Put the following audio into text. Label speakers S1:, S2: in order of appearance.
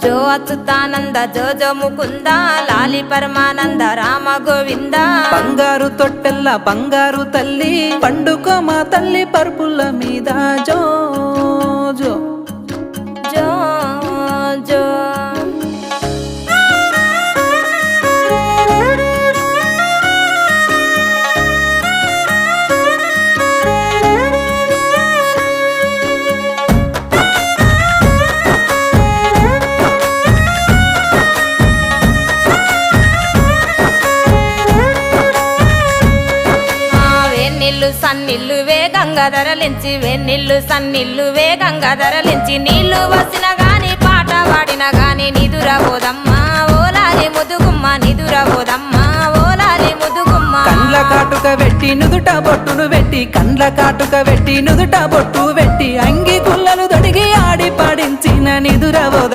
S1: జో అచ్యుతానంద జో జో ముకుంద లాలి పరమానంద రామ గోవింద
S2: బంగారు తొట్టెల్ల బంగారు తల్లి పండుకో మా తల్లి పరుపుల మీద జో జో
S1: జో జో సన్నిల్లు వేగంగా ధరలించి వెన్నీళ్ళు సన్నిల్లు వేగంగా ధరలించి నీళ్లు వచ్చిన గాని పాట పాడిన గాని నిదురబోదమ్మా ఓలాలి ముదుగుమ్మ నిదురబోదమ్మా ఓలాలి ముదుగుమ్మ
S2: కండ్ల కాటుక వెట్టి నుదుట బొట్టును వెట్టి కండ్ల కాటుక వెట్టి నుదుట బొట్టు వెట్టి అంగి గుల్లలు దొడిగి ఆడి పాడించిన నిదుర